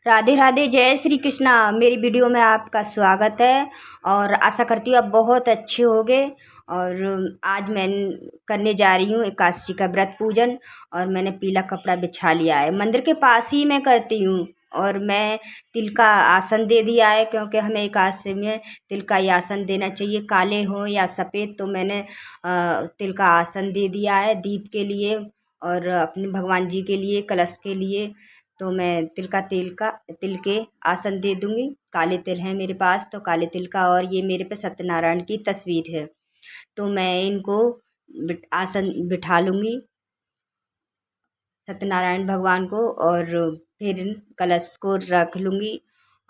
राधे राधे, जय श्री कृष्णा। मेरी वीडियो में आपका स्वागत है और आशा करती हूँ आप बहुत अच्छे होंगे। और आज मैं करने जा रही हूँ एकादशी का व्रत पूजन। और मैंने पीला कपड़ा बिछा लिया है, मंदिर के पास ही मैं करती हूँ। और मैं तिल का आसन दे दिया है, क्योंकि हमें एकादशी में तिल का ही आसन देना चाहिए, काले हो या सफ़ेद। तो मैंने तिल का आसन दे दिया है दीप के लिए और अपने भगवान जी के लिए, कलश के लिए। तो मैं तिल के आसन दे दूंगी। काले तिल हैं मेरे पास, तो काले तिल का। और ये मेरे पे सत्यनारायण की तस्वीर है, तो मैं इनको आसन बिठा लूँगी सत्यनारायण भगवान को। और फिर कलश को रख लूँगी।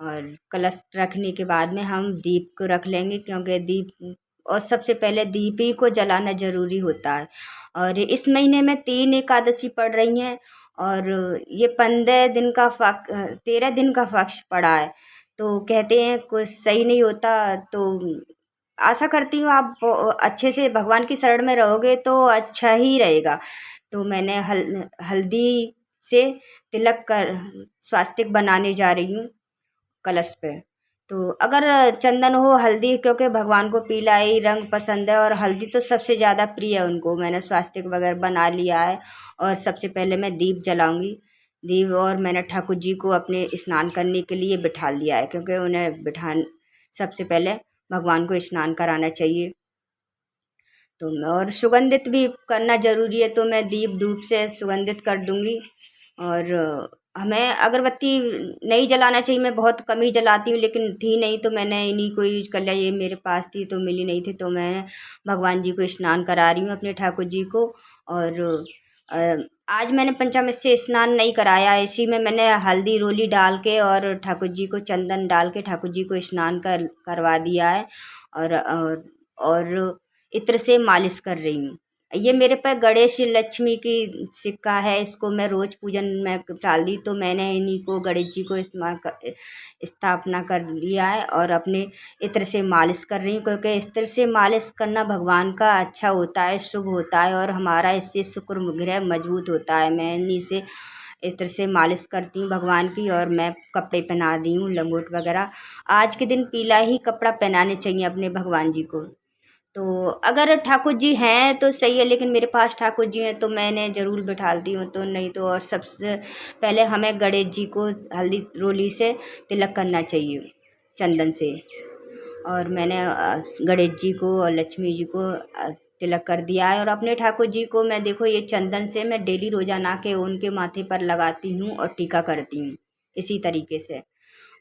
और कलश रखने के बाद में हम दीप को रख लेंगे, क्योंकि दीप और सबसे पहले दीप ही को जलाना ज़रूरी होता है। और इस महीने में 3 एकादशी पड़ रही हैं और ये 13 दिन का पक्ष पड़ा है। तो कहते हैं कुछ सही नहीं होता। तो आशा करती हूँ आप अच्छे से भगवान की शरण में रहोगे तो अच्छा ही रहेगा। तो मैंने हल्दी से तिलक कर स्वास्तिक बनाने जा रही हूँ कलश पे। तो अगर चंदन हो, हल्दी, क्योंकि भगवान को पीला ही रंग पसंद है और हल्दी तो सबसे ज़्यादा प्रिय है उनको। मैंने स्वास्तिक वगैरह बना लिया है और सबसे पहले मैं दीप जलाऊंगी। दीप और मैंने ठाकुर जी को अपने स्नान करने के लिए बिठा लिया है, क्योंकि उन्हें सबसे पहले भगवान को स्नान कराना चाहिए। तो और सुगंधित भी करना ज़रूरी है, तो मैं दीप धूप से सुगंधित कर दूंगी। और हमें अगरबत्ती नहीं जलाना चाहिए, मैं बहुत कम ही जलाती हूँ, लेकिन थी नहीं तो मैंने इन्हीं को यूज कर लिया। ये मेरे पास थी तो मिली नहीं थी, तो मैं भगवान जी को स्नान करा रही हूँ, अपने ठाकुर जी को। और आज मैंने पंचामृत से स्नान नहीं कराया, इसी में मैंने हल्दी रोली डाल के और ठाकुर जी को चंदन डाल के ठाकुर जी को स्नान करवा दिया है। और इत्र से मालिश कर रही हूँ। ये मेरे पे गणेश लक्ष्मी की सिक्का है, इसको मैं रोज पूजन में डाल दी, तो मैंने इन्हीं को गणेश जी को स्थापना कर लिया है और अपने इत्र से मालिश कर रही हूँ, क्योंकि इत्र से मालिश करना भगवान का अच्छा होता है, शुभ होता है और हमारा इससे शुक्र ग्रह मजबूत होता है। मैं इन्हीं से इत्र से मालिश करती हूँ भगवान की। और मैं कपड़े पहना रही हूँ, लंगोट वगैरह। आज के दिन पीला ही कपड़ा पहनाने चाहिए अपने भगवान जी को। तो अगर ठाकुर जी हैं तो सही है, लेकिन मेरे पास ठाकुर जी हैं तो मैंने ज़रूर बिठालती हूँ, तो नहीं तो। और सबसे पहले हमें गणेश जी को हल्दी रोली से तिलक करना चाहिए, चंदन से। और मैंने गणेश जी को और लक्ष्मी जी को तिलक कर दिया है। और अपने ठाकुर जी को मैं देखो ये चंदन से मैं डेली रोजाना के उनके माथे पर लगाती हूँ और टीका करती हूँ इसी तरीके से।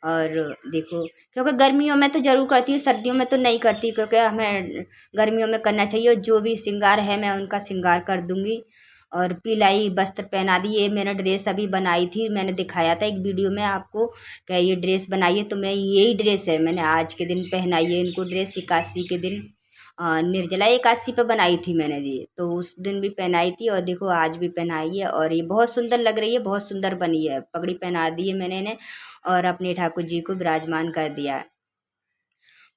और देखो, क्योंकि गर्मियों में तो ज़रूर करती हूँ, सर्दियों में तो नहीं करती, क्योंकि हमें गर्मियों में करना चाहिए। और जो भी श्रृंगार है मैं उनका श्रृंगार कर दूँगी। और पीलाई वस्त्र पहना दी। ये मैंने ड्रेस अभी बनाई थी, मैंने दिखाया था एक वीडियो में आपको, क्या ये ड्रेस बनाई है, तो मैं यही ड्रेस है मैंने आज के दिन पहनाई है इनको ड्रेस। एकादशी के दिन निर्जला एकादशी पे बनाई थी मैंने ये, तो उस दिन भी पहनाई थी और देखो आज भी पहनाई है। और ये बहुत सुंदर लग रही है, बहुत सुंदर बनी है। पगड़ी पहना दी है मैंने इन्हें और अपने ठाकुर जी को विराजमान कर दिया है।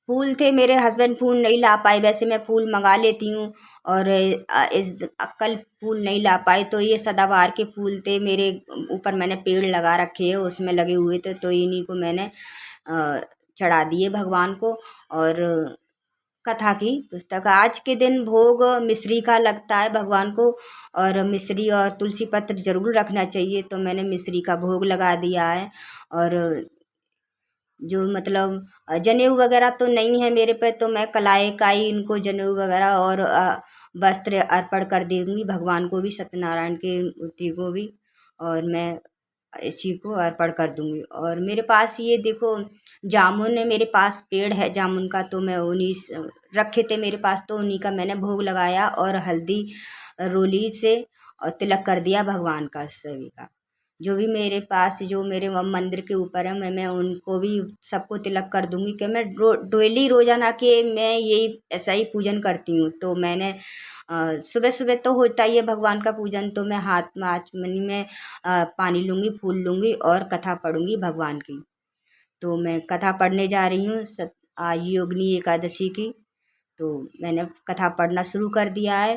फूल थे, मेरे हस्बैंड फूल नहीं ला पाए, वैसे मैं फूल मंगा लेती हूँ। और कल फूल नहीं ला पाए, तो ये सदाबहार के फूल थे मेरे ऊपर, मैंने पेड़ लगा रखे हैं, उसमें लगे हुए थे, तो इन्हीं को मैंने चढ़ा दिए भगवान को। और कथा की पुस्तक, आज के दिन भोग मिश्री का लगता है भगवान को, और मिश्री और तुलसी पत्र ज़रूर रखना चाहिए, तो मैंने मिश्री का भोग लगा दिया है। और जो मतलब जनेऊ वगैरह तो नहीं है मेरे पे, तो मैं कलाई का ही इनको जनेऊ वगैरह और वस्त्र अर्पण कर दूँगी भगवान को भी, सत्यनारायण के मूर्ति को भी। और मैं इसी को अर्पण कर दूँगी। और मेरे पास ये देखो जामुन है, मेरे पास पेड़ है जामुन का, तो मैं उन्हीं रखे थे मेरे पास, तो उन्हीं का मैंने भोग लगाया और हल्दी रोली से और तिलक कर दिया भगवान का सभी का। जो भी मेरे पास, जो मेरे मंदिर के ऊपर है, मैं उनको भी सबको तिलक कर दूंगी, कि मैं डेली रोजाना के मैं यही ऐसा ही पूजन करती हूँ। तो मैंने सुबह सुबह तो होता ही है भगवान का पूजन, तो मैं हाथ में आचमनी में पानी लूँगी, फूल लूँगी और कथा पढ़ूँगी भगवान की। तो मैं कथा पढ़ने जा रही हूँ आज योगिनी एकादशी की, तो मैंने कथा पढ़ना शुरू कर दिया है।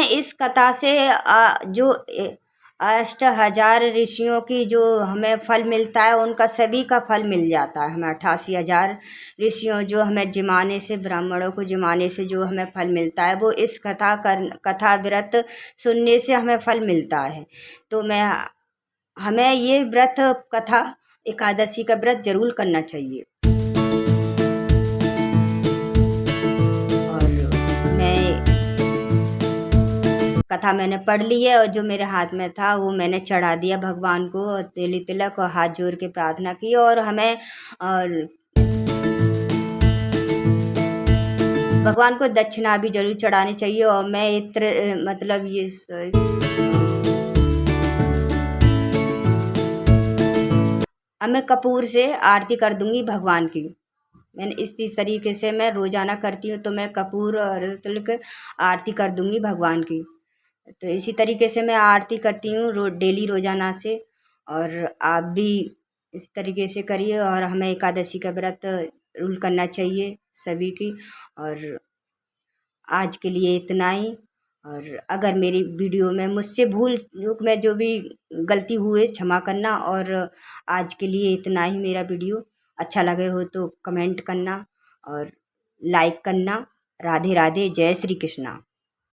हमें इस कथा से जो 8000 ऋषियों की जो हमें फल मिलता है, उनका सभी का फल मिल जाता है हमें। 88,000 ऋषियों जो हमें जिमाने से, ब्राह्मणों को जिमाने से जो हमें फल मिलता है, वो इस कथा व्रत सुनने से हमें फल मिलता है। तो हमें ये व्रत कथा एकादशी का व्रत जरूर करना चाहिए। और मैं कथा मैंने पढ़ ली है, और जो मेरे हाथ में था वो मैंने चढ़ा दिया भगवान को, और तिली तिलक और हाथ जोड़ के प्रार्थना की। और हमें और भगवान को दक्षिणा भी जरूर चढ़ानी चाहिए। और मैं इत्र मतलब ये अब मैं कपूर से आरती कर दूंगी भगवान की। मैंने इस तरीके से मैं रोजाना करती हूँ, तो मैं कपूर और तिलक आरती कर दूंगी भगवान की। तो इसी तरीके से मैं आरती करती हूँ डेली रोजाना से। और आप भी इस तरीके से करिए, और हमें एकादशी का व्रत रूल करना चाहिए सभी की। और आज के लिए इतना ही। और अगर मेरी वीडियो में मुझसे भूल चूक में जो भी गलती हुए क्षमा करना। और आज के लिए इतना ही। मेरा वीडियो अच्छा लगे हो तो कमेंट करना और लाइक करना। राधे राधे, जय श्री कृष्णा।